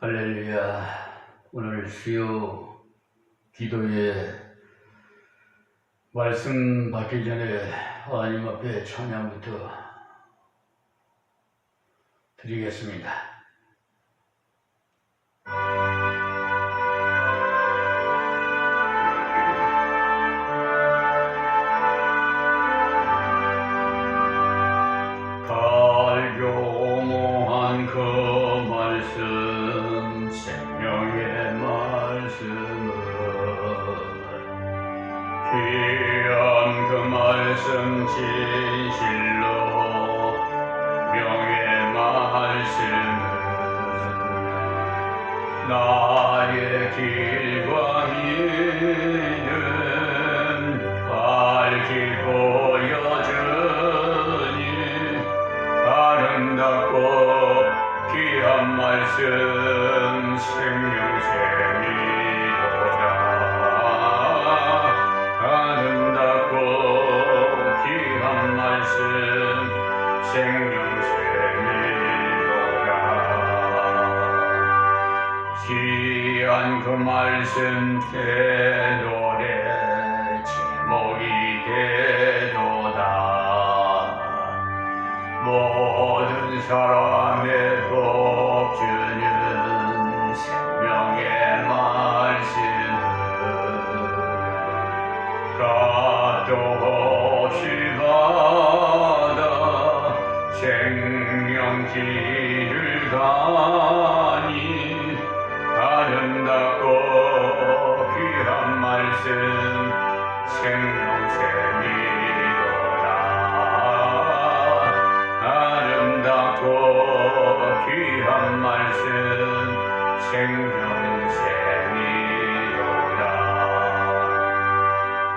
할렐루야. 오늘 수요 기도에 말씀 받기 전에 하나님 앞에 찬양부터 드리겠습니다. 갈교모한 그 말씀, 생명의 말씀은 귀한 그 말씀 진실로 명의 말씀은 나의 길과 미는 밝히 보여주니 아름답고 귀한 말씀 생명샘이로다. 아름답고 귀한 말씀 생명샘이로다. 귀한 그 말씀 대노래 제목이 되도다. 모든 사람의 복 주는 생명의 말씀은 값도 없이 받아 생명 길을 가니 아름답고 귀한 말씀 생명샘이로다. 아름답고 귀한 말씀 생명샘이로다.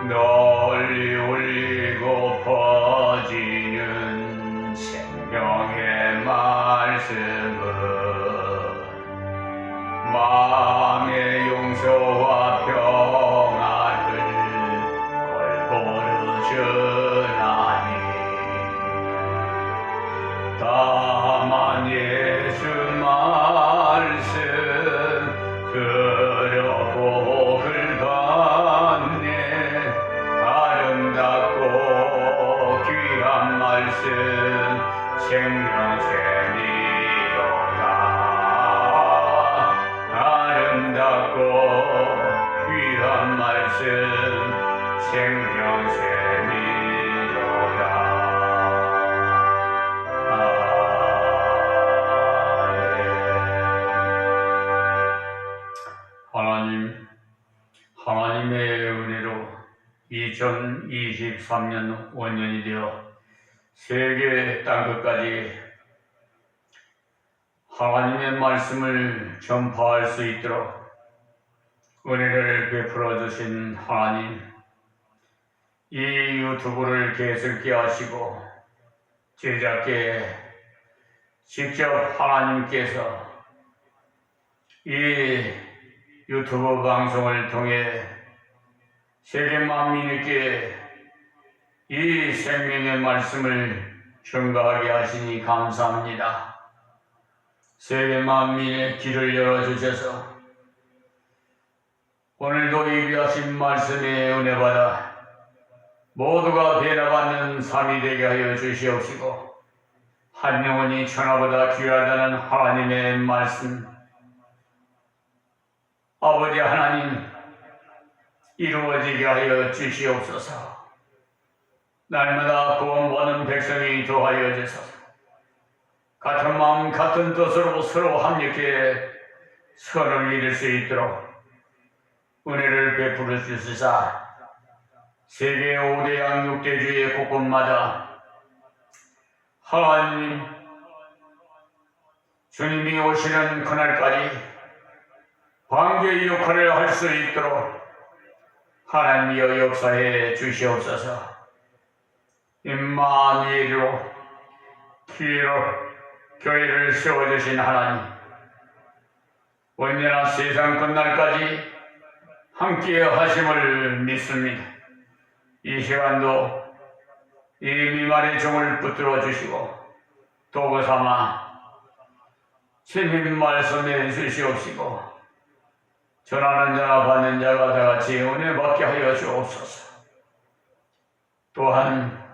널리 울리고 퍼지는 생명의 말씀은 마음의 용서와 평안을 골고루 전하니 다만 예수 말씀 들어 복을 받네. 아름답고 귀한 말씀 생명샘이로다. 아름답고 귀한 말씀 생명샘이로다. 하나님의 은혜로 2023년 원년이 되어 세계 땅끝까지 하나님의 말씀을 전파할 수 있도록 은혜를 베풀어 주신 하나님, 이 유튜브를 개설케 하시고 제작에 직접 하나님께서 이 유튜브 방송을 통해 세계 만민에게 이 생명의 말씀을 전가하게 하시니 감사합니다. 세계 만민의 길을 열어주셔서 오늘도 예비하신 말씀에 은혜받아 모두가 변화받는 삶이 되게 하여 주시옵시고 한 영혼이 천하보다 귀하다는 하나님의 말씀 아버지 하나님 이루어지게 하여 주시옵소서. 날마다 구원받는 백성이 더하여 주소서. 같은 마음 같은 뜻으로 서로 합력해 선을 이룰 수 있도록 은혜를 베풀어 주시사 세계 5대양 6대주의 곳곳마다 하나님 주님이 오시는 그날까지 방주의 역할을 할 수 있도록 하나님이여 역사해 주시옵소서. 임마누엘로 기로 교회를 세워주신 하나님, 언제나 세상 끝날까지 함께 하심을 믿습니다. 이 시간도 이 미만의 종을 붙들어 주시고 도구 삼아 주님 말씀해 주시옵시고 전하는 자나 받는 자가 다같이 은혜 받게 하여 주옵소서. 또한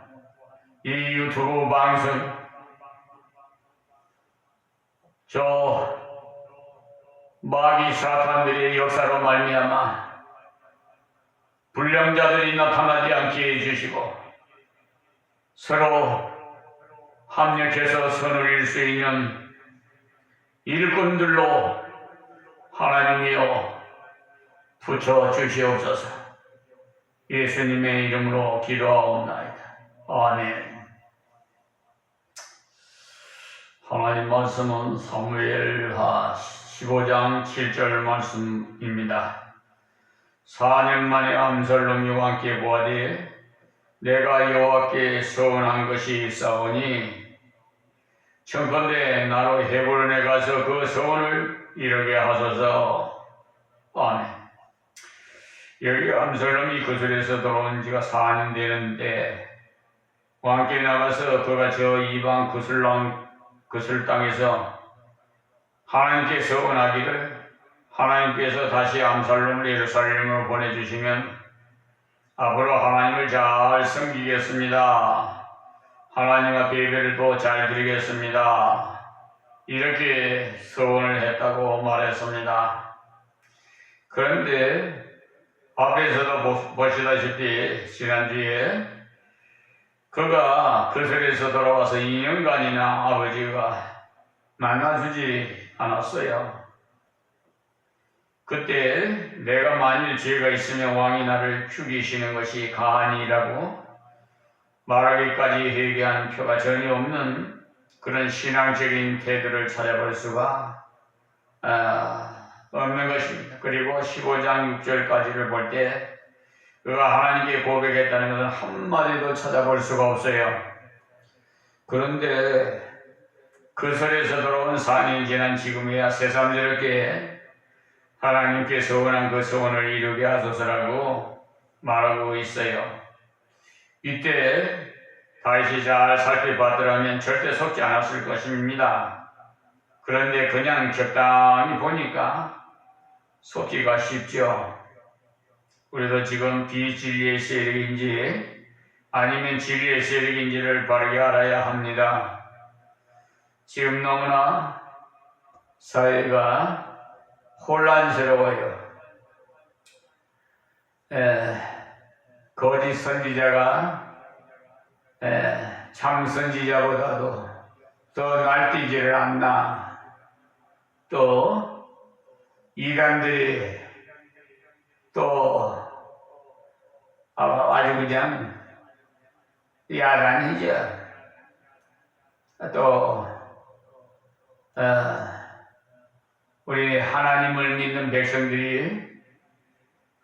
이 유튜브 방송 저 마귀 사탄들의 역사로 말미암아 불량자들이 나타나지 않게 해주시고 서로 합력해서 선을 이룰 수 있는 일꾼들로 하나님이여 붙여 주시옵소서. 예수님의 이름으로 기도하옵나이다. 아멘. 하나님 말씀은 사무엘하 15장 7절 말씀입니다. 4년 만에 암살롬이 왕께 보아되 내가 여호와께 서원한 것이 있사오니 청컨대 나로 헤브론에 가서 그 서원을 이루게 하소서. 아멘. 여기 암살롬이 구슬에서 돌아온 지가 4년 되는데 왕께 나가서 그가 저 이방 구슬 땅에서 하나님께 서원하기를 하나님께서 다시 암살롬을 예루살렘으로 보내주시면 앞으로 하나님을 잘 섬기겠습니다. 하나님 앞에 예배를 또 잘 드리겠습니다. 이렇게 서원을 했다고 말했습니다. 그런데 앞에서도 보시다시피 지난주에 그가 그슬에서 돌아와서 2년간이나 아버지가 만나주지 않았어요. 그때 내가 만일 죄가 있으면 왕이 나를 죽이시는 것이 가하니라고 말하기까지 회개한 표가 전혀 없는 그런 신앙적인 태도를 찾아볼 수가 없는 것입니다. 그리고 15장 6절까지를 볼 때 그가 하나님께 고백했다는 것은 한마디도 찾아볼 수가 없어요. 그런데 그 설에서 돌아온 4년이 지난 지금이야 새삼스럽게 하나님께 서원한 그 서원을 이루게 하소서라고 말하고 있어요. 이때 다시 잘 살펴봤더라면 절대 속지 않았을 것입니다. 그런데 그냥 적당히 보니까 속기가 쉽죠. 우리도 지금 비진리의 세력인지 아니면 진리의 세력인지를 바르게 알아야 합니다. 지금 너무나 사회가 혼란스러워요. 거짓 선지자가 참 선지자보다도 더 날뛰지를 않나. 또 이간들이 또 아주 그냥 야단이죠. 또 우리 하나님을 믿는 백성들이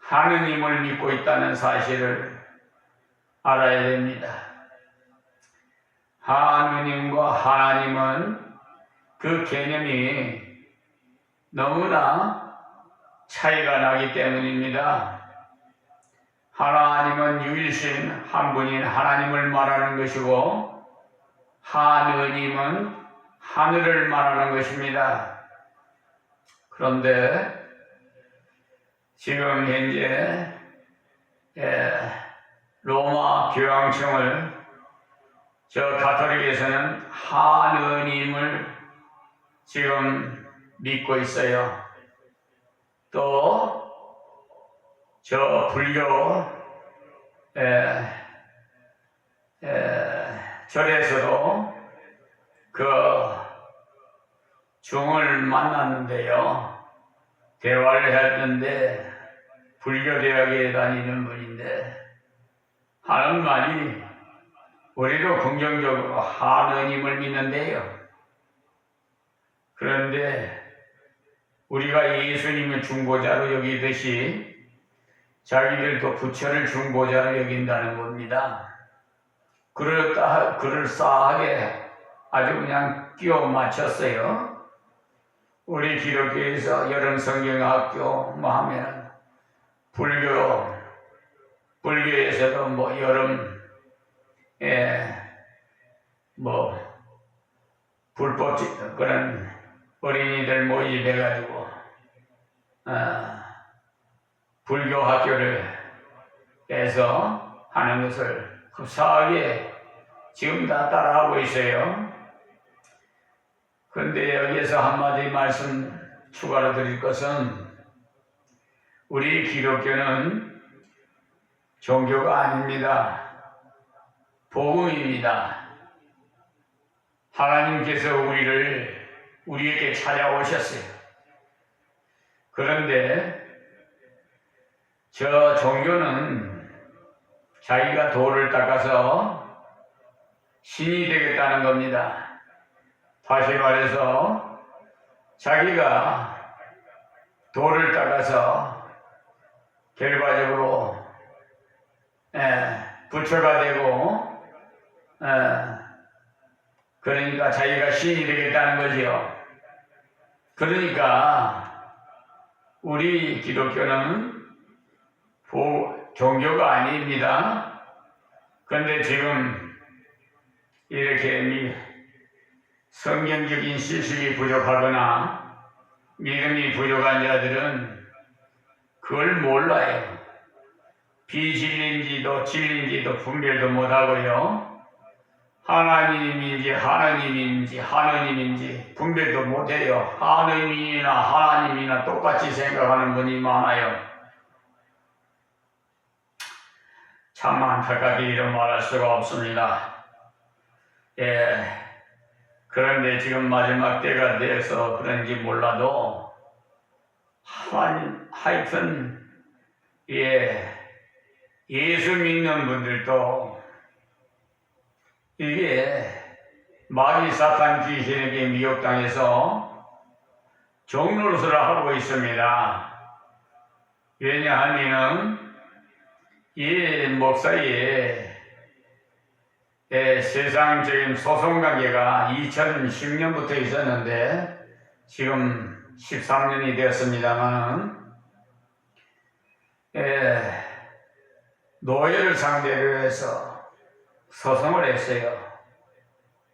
하느님을 믿고 있다는 사실을 알아야 됩니다. 하느님과 하나님은 그 개념이 너무나 차이가 나기 때문입니다. 하나님은 유일신 한 분인 하나님을 말하는 것이고 하느님은 하늘을 말하는 것입니다. 그런데 지금 현재 로마 교황청을 저 가톨릭에서는 하느님을 지금 믿고 있어요. 또 저 불교 절에서도 그 중을 만났는데요. 대화를 했는데 불교 대학에 다니는 분인데 하는 말이 우리도 긍정적으로 하느님을 믿는데요. 그런데 우리가 예수님을 중보자로 여기듯이 자기들도 부처를 중보자로 여긴다는 겁니다. 그럴싸하게 아주 그냥 끼워 맞췄어요. 우리 기독교에서 여름 성경학교 하면 불교에서도 여름 불법 그런 어린이들 모집해가지고 불교 학교를 해서 하는 것을 흡사하게 지금 다 따라하고 있어요. 그런데 여기에서 한마디 말씀 추가로 드릴 것은, 우리 기독교는 종교가 아닙니다. 복음입니다. 하나님께서 우리에게 찾아오셨어요. 그런데 저 종교는 자기가 돌을 닦아서 신이 되겠다는 겁니다. 다시 말해서 자기가 돌을 닦아서 결과적으로 부처가 되고 그러니까 자기가 신이 되겠다는 거지요. 그러니까 우리 기독교는 종교가 아닙니다. 그런데 지금 이렇게 성경적인 지식이 부족하거나 믿음이 부족한 자들은 그걸 몰라요. 비진리인지도 진리인지도 분별도 못하고요. 하나님인지 분별도 못해요. 하느님이나 하나님이나 똑같이 생각하는 분이 많아요. 참 안타깝게 이런 말할 수가 없습니다. 그런데 지금 마지막 때가 돼서 그런지 몰라도 하여튼 예수 믿는 분들도 이게 마귀 사탄 귀신에게 미혹당해서 종노릇을 하고 있습니다. 왜냐하면 이 목사의 세상적인 소송관계가 2010년부터 있었는데 지금 13년이 되었습니다만 노예를 상대로 해서 소송을 했어요.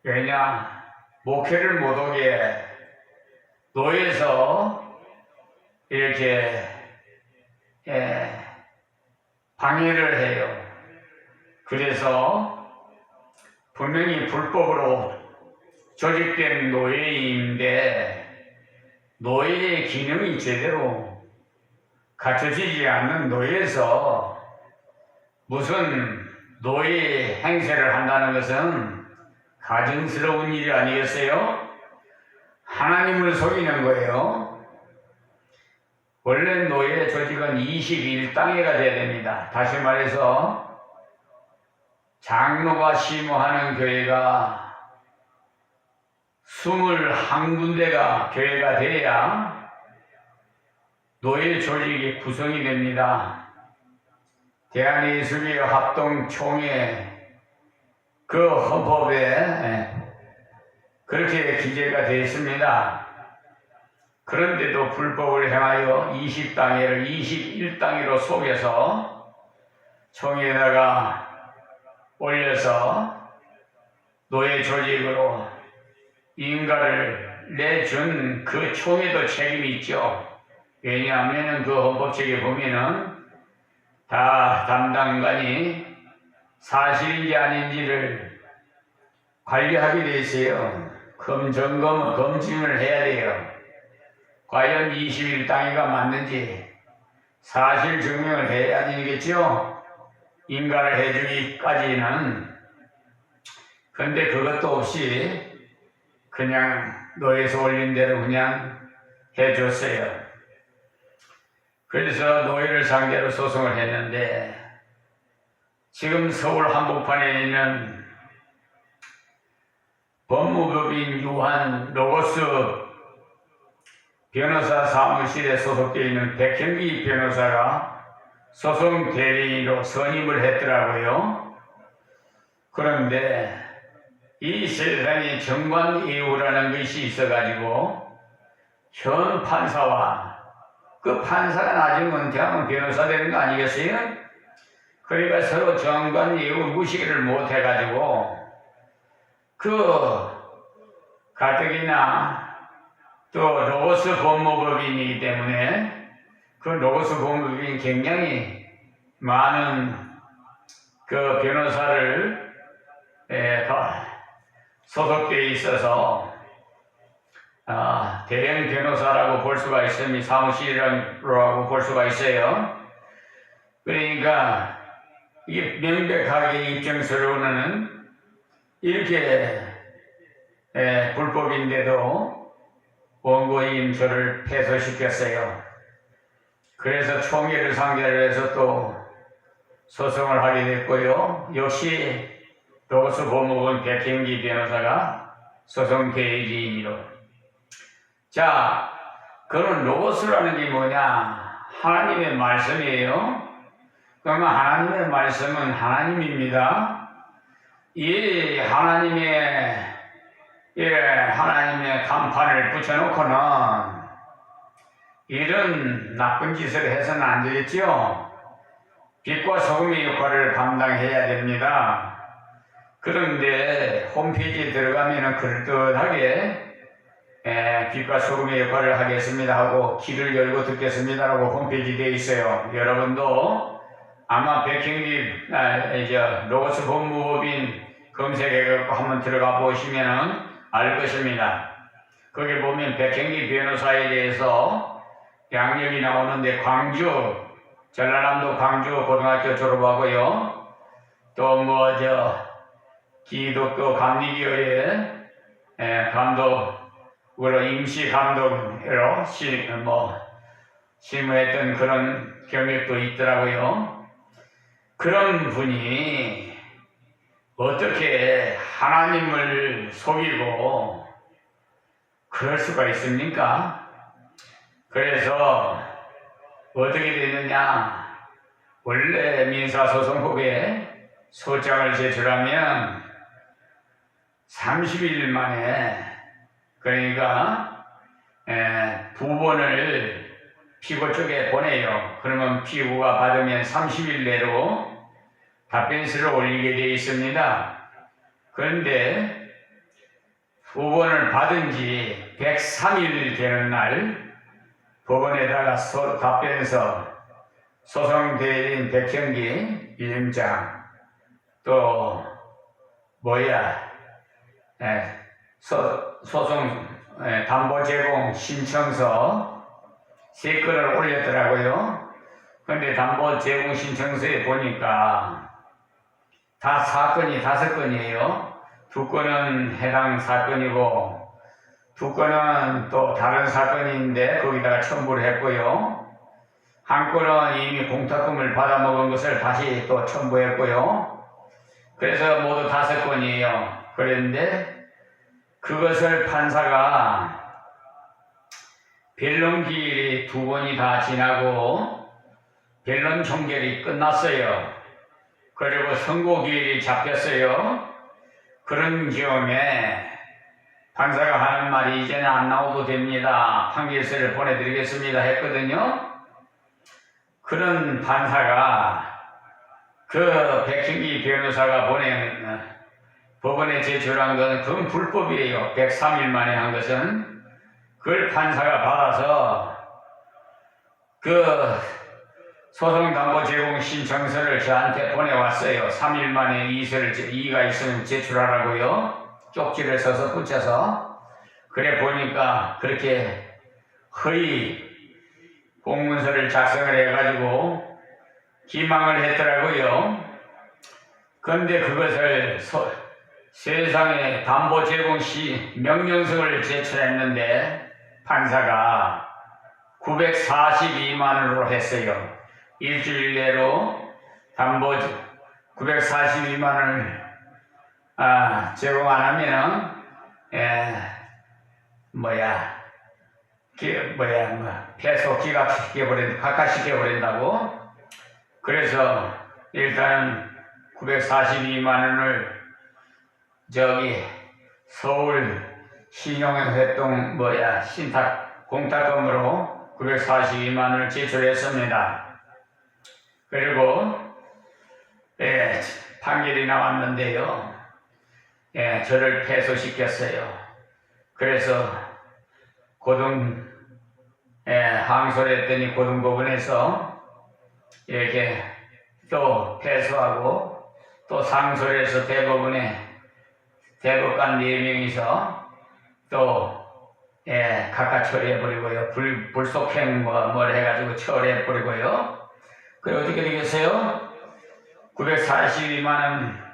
왜냐? 목회를 못하게 노예에서 이렇게 방해를 해요. 그래서 분명히 불법으로 조직된 노예인데 노예의 기능이 제대로 갖춰지지 않는 노예에서 무슨 노예 행세를 한다는 것은 가증스러운 일이 아니겠어요? 하나님을 속이는 거예요. 원래 노예 조직은 21단계가 돼야 됩니다. 다시 말해서 장로가 심호하는 교회가 21군데가 교회가 돼야 노예 조직이 구성이 됩니다. 대한예수교 합동총회 그 헌법에 그렇게 기재가 되어 있습니다. 그런데도 불법을 행하여 20단계를 21단계로 속여서 총회에다가 올려서 노예 조직으로 인가를 내준 그 총회도 책임이 있죠. 왜냐하면 그 헌법책에 보면은 다 담당관이 사실인지 아닌지를 관리하게 돼 있어요. 검증을 해야 돼요. 과연 21단계가 맞는지 사실 증명을 해야 되겠죠. 인가를 해주기까지는. 근데 그것도 없이 그냥 노예에서 올린 대로 그냥 해줬어요. 그래서 노예를 상대로 소송을 했는데 지금 서울 한복판에 있는 법무법인 유한 로고스 변호사 사무실에 소속되어 있는 백현기 변호사가 소송 대리인으로 선임을 했더라고요. 그런데 이 세상에 정관예우라는 것이 있어가지고 현 판사와 그 판사가 나중에 은퇴하면 변호사 되는 거 아니겠어요? 그러니까 서로 정관예우 무시를 못해가지고 그 가뜩이나 또 로고스 법무법인이기 때문에 그 로고스 법무법인 굉장히 많은 그 변호사를 소속되어 있어서 대형 변호사라고 볼 수가 있습니다. 사무실이라고 볼 수가 있어요. 그러니까 이게 명백하게 입증서로는 이렇게 불법인데도 원고인 저를 패소시켰어요. 그래서 총회를 상대로 해서 또 소송을 하게 됐고요. 역시 로고스 법무법인 백형기 변호사가 소송 대리인으로. 자, 그런 로고스라는 게 뭐냐? 하나님의 말씀이에요. 그러면 하나님의 말씀은 하나님입니다. 이 하나님의 간판을 붙여놓고는 이런 나쁜 짓을 해서는 안 되겠지요. 빛과 소금의 역할을 감당해야 됩니다. 그런데 홈페이지에 들어가면 그럴듯하게 빛과 소금의 역할을 하겠습니다 하고 귀를 열고 듣겠습니다라고 홈페이지 되어 있어요. 여러분도 아마 백형기 로고스 법무법인 검색해서 한번 들어가 보시면 알 것입니다. 거기 보면 백형기 변호사에 대해서 양력이 나오는데 전라남도 광주 고등학교 졸업하고요. 또 기독교 감리교회 감독으로 임시 감독으로 심무했던 그런 경력도 있더라고요. 그런 분이 어떻게 하나님을 속이고 그럴 수가 있습니까? 그래서 어떻게 됐느냐? 원래 민사소송법에 소장을 제출하면 30일 만에, 그러니까 부본을 피고 쪽에 보내요. 그러면 피고가 받으면 30일 내로 답변서를 올리게 되어 있습니다. 그런데 부본을 받은 지 103일 되는 날 법원에다가 답변서, 소송대리인 백형기 위원장, 또 소송 담보 제공 신청서 3건을 올렸더라고요. 그런데 담보 제공 신청서에 보니까 다 사건이 5건이에요. 2건은 해당 사건이고 2건은 또 다른 사건인데 거기다가 첨부를 했고요. 1건은 이미 공탁금을 받아먹은 것을 다시 또 첨부했고요. 그래서 모두 5건이에요. 그런데 그것을 판사가 변론 기일이 2번이 다 지나고 변론 종결이 끝났어요. 그리고 선고 기일이 잡혔어요. 그런 경우에 판사가 하는 말이 이제는 안 나오도 됩니다. 판결서를 보내드리겠습니다 했거든요. 그런 판사가 그 백형기 변호사가 법원에 제출한 것은 그건 불법이에요. 103일 만에 한 것은. 그걸 판사가 받아서 그 소송담보 제공 신청서를 저한테 보내왔어요. 3일 만에 이의가 있으면 제출하라고요. 쪽지를 써서 붙여서. 그래 보니까 그렇게 허위 공문서를 작성을 해가지고 기망을 했더라고요. 그런데 그것을 세상에 담보 제공 시 명령서를 제출했는데 판사가 942만 원으로 했어요. 일주일 내로 담보 942만 원을 제공 안 하면은 패소 각하시켜버린다고. 그래서 일단 942만 원을 서울 신용회동 공탁금으로 942만 원을 제출했습니다. 그리고 판결이 나왔는데요. 저를 패소시켰어요. 그래서 항소를 했더니 고등법원에서 이렇게 또 패소하고 또 상소를 해서 대법관 4명이서 또 각각 처리해버리고요. 불속행 뭘 해가지고 처리해버리고요. 그래 어떻게 되겠어요? 942만원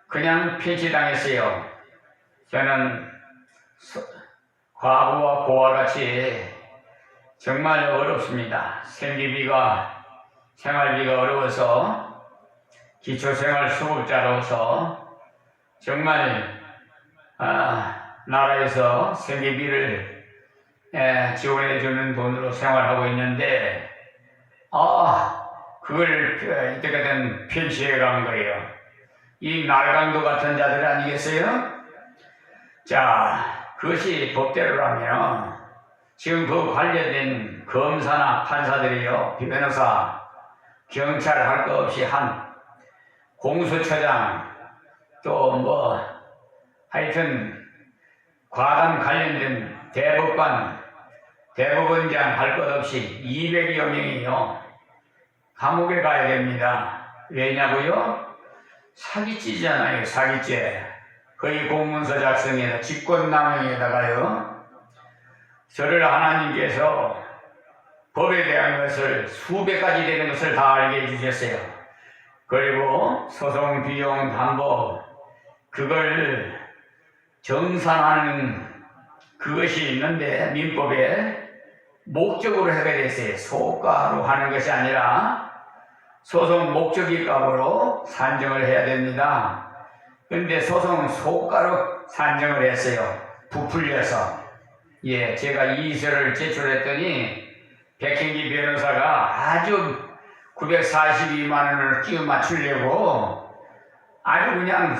그냥 폐지당했어요. 저는 과부와 고와 같이 정말 어렵습니다. 생활비가 어려워서 기초생활수급자로서 정말 나라에서 생계비를 지원해 주는 돈으로 생활하고 있는데 그걸 어떻게든 편취해 간 거예요. 이 날강도 같은 자들 아니겠어요? 자, 그것이 법대로라면 지금 그 관련된 검사나 판사들이요, 변호사, 경찰 할 거 없이 한 공수처장 또 하여튼 과감 관련된 대법원장 할 것 없이 200여 명이요 감옥에 가야 됩니다. 왜냐고요? 사기죄잖아요. 사기죄. 거의 공문서 작성에다 직권남용에다가요. 저를 하나님께서 법에 대한 것을 수백 가지 되는 것을 다 알게 해주셨어요. 그리고 소송 비용 담보 그걸 정산하는 그것이 있는데 민법에 목적으로 하게 됐어요. 소가로 하는 것이 아니라 소송 목적이 값으로 산정을 해야 됩니다. 근데 소송 소가로 산정을 했어요. 부풀려서. 제가 이의서를 제출했더니 백행기 변호사가 아주 942만 원을 끼워 맞추려고 아주 그냥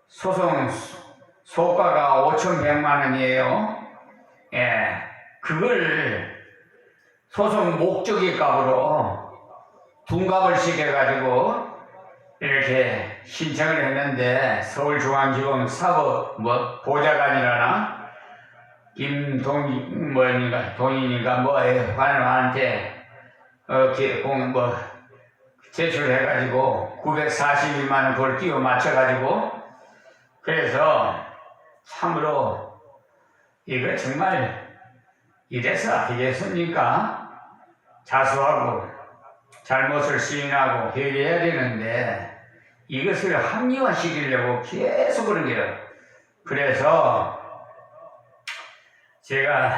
소송 소가가 5,100만 원이에요. 그걸 소송 목적의 값으로 둔갑을 시켜가지고 이렇게 신청을 했는데 서울중앙지검 보좌관이라나 동인인가 관한테 제출해가지고 942만 원 그걸 끼워 맞춰가지고 그래서 참으로 이거 정말 이래서 되겠습니까? 자수하고 잘못을 시인하고 회개해야 되는데 이것을 합리화시키려고 계속 그런 거예요. 그래서 제가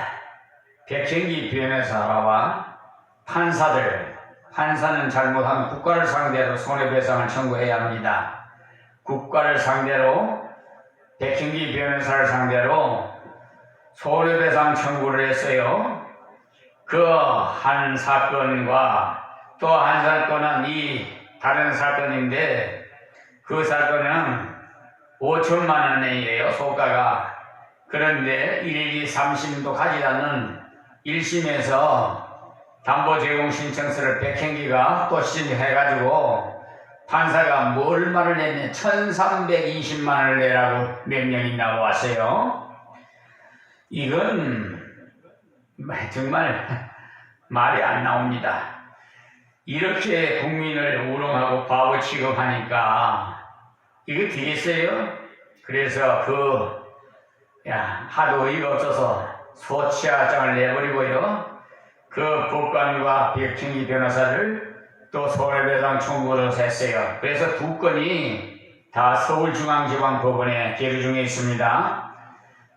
백행기 변호사와 판사는 잘못하면 국가를 상대로 손해배상을 청구해야 합니다. 국가를 상대로 백행기 변호사를 상대로 손해배상 청구를 했어요. 그 한 사건과 또 한 사건은 다른 사건인데 그 사건은 5천만 원이에요. 소가가. 그런데 1기 3심도 가지 않는 1심에서 담보 제공 신청서를 백행기가 또 신청해가지고 판사가 얼마를 냈냐 1,320만 원을 내라고 명령이 나왔어요. 이건 정말 말이 안 나옵니다. 이렇게 국민을 우롱하고 바보 취급하니까 이거 되겠어요? 그래서 하도 어이가 없어서 소취하장을 내버리고요. 그 법관과 백행기 변호사를 또 손해배상 청구를 했어요. 그래서 두 건이 다 서울중앙지방법원에 계류 중에 있습니다.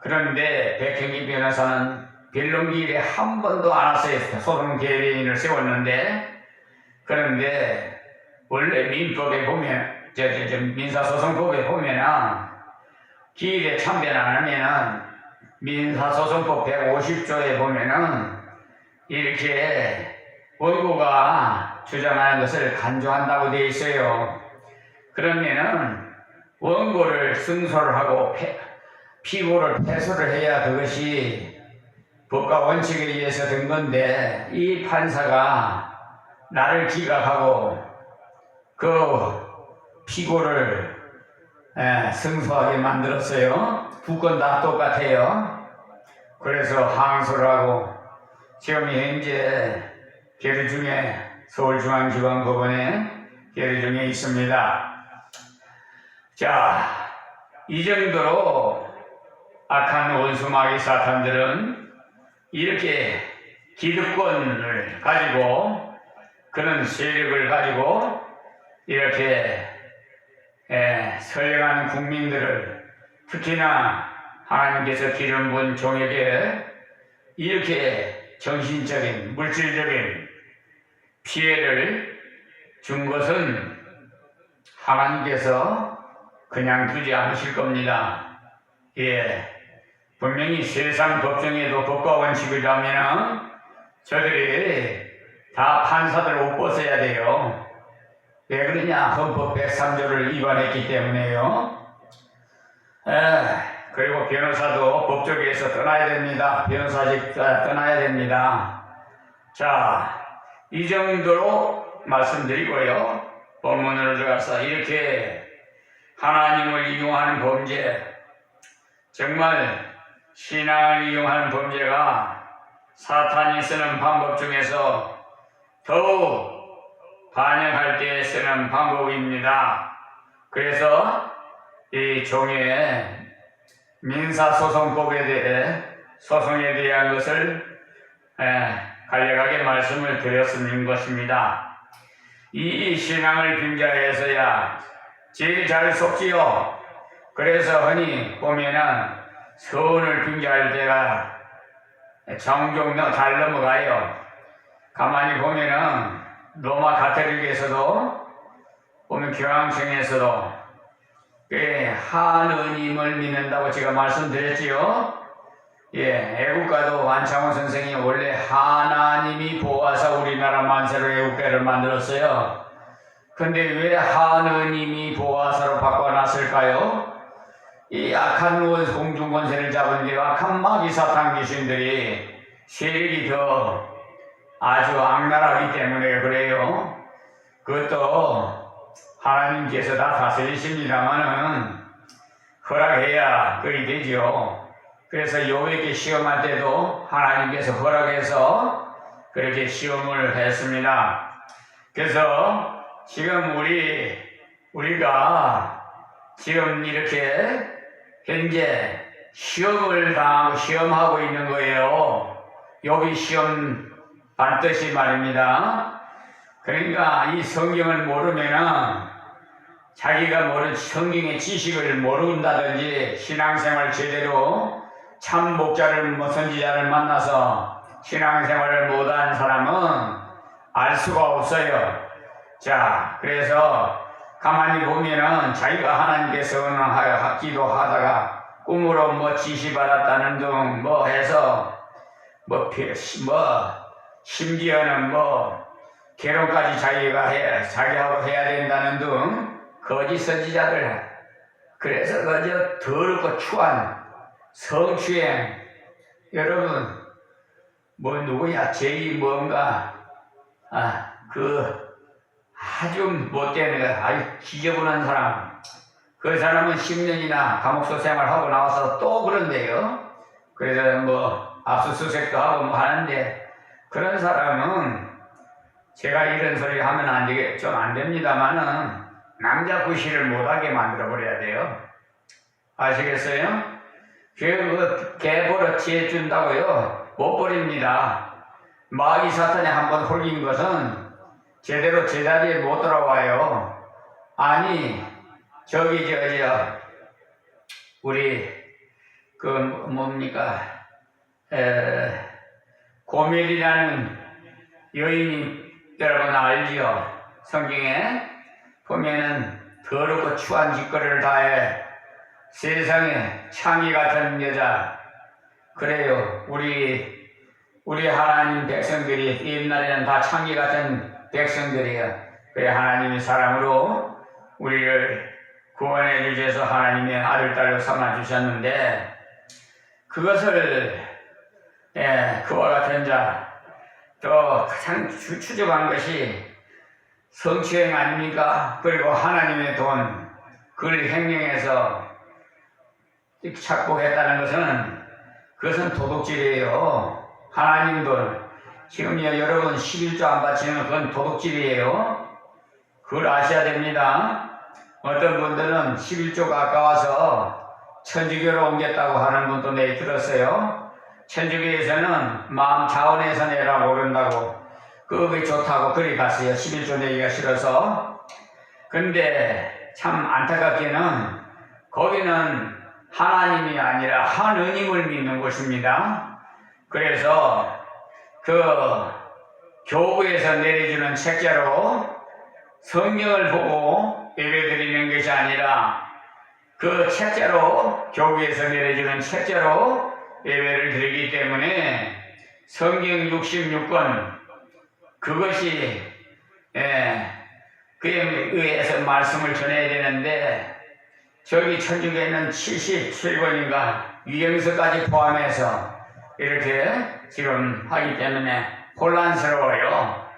그런데 백행기 변호사는 변론기일에 한 번도 안 왔어요. 소송 대리인을 세웠는데 그런데 원래 민법에 보면 민사소송법에 보면은 기일에 참변 안 하면은 민사소송법 150조에 보면은 이렇게 원고가 주장하는 것을 간주한다고 되어 있어요. 그러면은 원고를 승소를 하고 피고를 패소를 해야 그것이 법과 원칙에 의해서 된 건데 이 판사가 나를 기각하고 그 피고를 승소하게 만들었어요. 두 건 다 똑같아요. 그래서 항소를 하고 지금 현재 계류 중에 서울중앙지방법원에 계류 중에 있습니다. 자, 이 정도로 악한 원수 마귀 사탄들은 이렇게 기득권을 가지고 그런 세력을 가지고 이렇게 선량한 국민들을 특히나 하나님께서 기름 부은 종에게 이렇게 정신적인 물질적인 피해를 준 것은 하나님께서 그냥 두지 않으실 겁니다. 분명히 세상 법정에도 법과 원칙이라면 저들이 다 판사들 옷 벗어야 돼요. 왜 그러냐? 헌법 103조를 위반했기 때문에요. 그리고 변호사도 법조계에서 떠나야 됩니다. 변호사직 떠나야 됩니다. 자, 이 정도로 말씀드리고요. 본문으로 들어가서 이렇게 하나님을 이용하는 범죄, 정말 신앙을 이용하는 범죄가 사탄이 쓰는 방법 중에서 더욱 반역할 때 쓰는 방법입니다. 그래서 이 종의 민사소송법에 대해 소송에 대한 것을 간략하게 말씀을 드렸는 것입니다. 이 신앙을 빙자해서야 제일 잘 속지요. 그래서 흔히 보면은 서원을 빙자할 때가 종종 잘 넘어가요. 가만히 보면은 로마 가톨릭에서도 보면 교황청에서도 하느님을 믿는다고 제가 말씀드렸지요. 애국가도 완창호 선생이 원래 하나님이 보아서 우리나라 만세로 애국가를 만들었어요. 근데 왜 하느님이 보아서로 바꿔놨을까요? 이 악한 공중권세를 잡은 게 악한 마귀 사탄 귀신들이 세력이 더 아주 악랄하기 때문에 그래요. 그것도 하나님께서 다 다스리십니다마는 허락해야 그리 되죠. 그래서 요에게 시험할 때도 하나님께서 허락해서 그렇게 시험을 했습니다. 그래서 지금 우리가 지금 이렇게 현재 시험을 당하고 시험하고 있는 거예요. 여기 시험 반드시 말입니다. 그러니까 이 성경을 모르면은 자기가 모르는 성경의 지식을 모른다든지 신앙생활 제대로 참 목자를 선지자를 만나서 신앙생활을 못한 사람은 알 수가 없어요. 자, 그래서 가만히 보면은 자기가 하나님께 서원하여 기도하다가 꿈으로 지시 받았다는 등 해서 심지어는 결혼까지 자기하고 해야 된다는 등 거짓 선지자들, 그래서 그저 더럽고 추한 성추행. 여러분 누구야 제이 뭔가 아주 못되는 거, 아주 지저분한 사람, 그 사람은 10년이나 감옥소 생활하고 나와서 또 그런데요. 그래서 압수수색도 하고 하는데, 그런 사람은 제가 이런 소리 하면 좀 안 됩니다만은 남자 구실을 못하게 만들어 버려야 돼요. 아시겠어요? 개버릇 지어준다고요? 못 버립니다. 마귀 사탄이 한번 홀린 것은 제대로 제자리에 못 돌아와요. 아니, 우리 고멜이라는 여인이 여러분 알지요? 성경에 보면은 더럽고 추한 짓거리를 다해 세상에 창이 같은 여자. 그래요. 우리 하나님 백성들이 옛날에는 다 창이 같은 백성들이에요. 그래 하나님이 사랑으로 우리를 구원해 주셔서 하나님의 아들 딸로 삼아 주셨는데, 그것을 그와 같은 자, 또 가장 추적한 것이 성추행 아닙니까? 그리고 하나님의 돈, 그걸 횡령해서 착복했다는 것은 그것은 도둑질이에요. 하나님도 지금 여러분 11조 안 바치는 그건 도둑질이에요. 그걸 아셔야 됩니다. 어떤 분들은 11조가 아까워서 천주교로 옮겼다고 하는 분도 내 들었어요. 천주교에서는 마음 자원에서 내라고 그런다고 그게 좋다고 그리 갔어요. 11조 내기가 싫어서. 근데 참 안타깝게는 거기는 하나님이 아니라 하느님을 믿는 곳입니다. 그래서 그 교구에서 내려주는 책자로 성경을 보고 예배드리는 것이 아니라 그 책자로 교구에서 내려주는 책자로 예배를 드리기 때문에 성경 66권 그것이 그에 의해서 말씀을 전해야 되는데 저기 천주교에는 77권인가 유형서까지 포함해서 이렇게 지금 하기 때문에 혼란스러워요.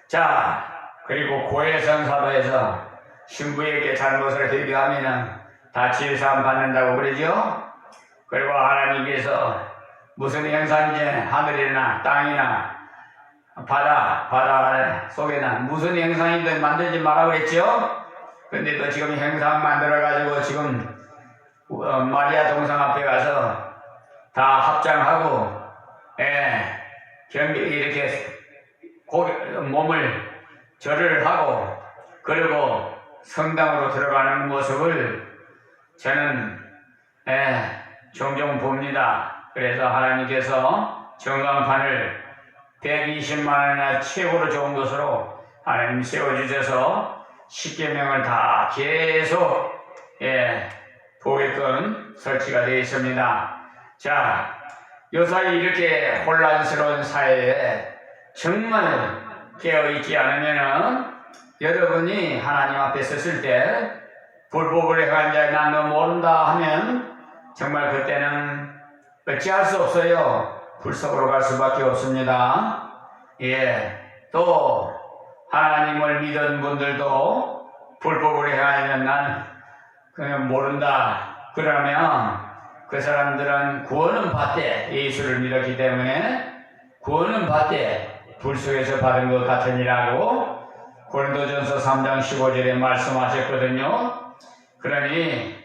자, 그리고 고해성사도에서 신부에게 잘못을 회개하면은 다 지혜사함 받는다고 그러죠. 그리고 하나님께서 무슨 형상인지 하늘이나 땅이나 바다 속에나 무슨 형상이든 만들지 말라고 했죠. 근데 또 지금 형상 만들어가지고 지금 마리아 동상 앞에 가서 다 합장하고 이렇게 몸을 절을 하고 그리고 성당으로 들어가는 모습을 저는 종종 봅니다. 그래서 하나님께서 전광판을 120만 원이나 최고로 좋은 것으로 하나님 세워주셔서 십계명을 다 계속 보게끔 설치가 되어 있습니다. 자, 요사이 이렇게 혼란스러운 사회에 정말 깨어있지 않으면은 여러분이 하나님 앞에 섰을 때 불법을 행한 자에 난 너 모른다 하면 정말 그때는 어찌할 수 없어요. 불속으로 갈 수밖에 없습니다. 또 하나님을 믿은 분들도 불법을 행하면 난 그냥 모른다 그러면 그 사람들은 구원은 받되 예수를 믿었기 때문에 구원은 받되 불속에서 받은 것 같으니라고 고린도전서 3장 15절에 말씀하셨거든요. 그러니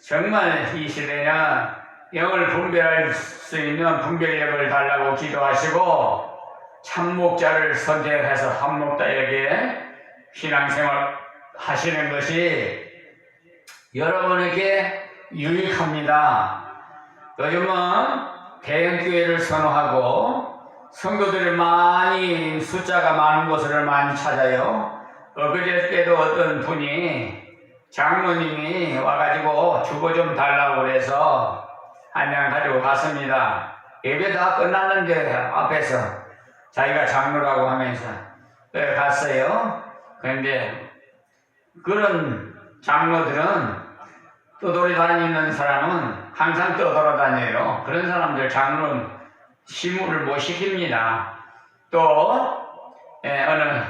정말 이 시대는 영을 분별할 수 있는 분별력을 달라고 기도하시고 참목자를 선택해서 한목자에게 신앙생활 하시는 것이 여러분에게 유익합니다. 요즘은 대형교회를 선호하고 성도들이 많이 숫자가 많은 곳을 많이 찾아요. 엊그저께도 어떤 분이 장로님이 와가지고 주거 좀 달라고 그래서 한 장 가지고 갔습니다. 예배 다 끝났는데 앞에서 자기가 장로라고 하면서 갔어요. 그런데 그런 장로들은 떠돌아다니는 사람은 항상 떠돌아다녀요. 그런 사람들 장로는 시무를 못 시킵니다. 또 어느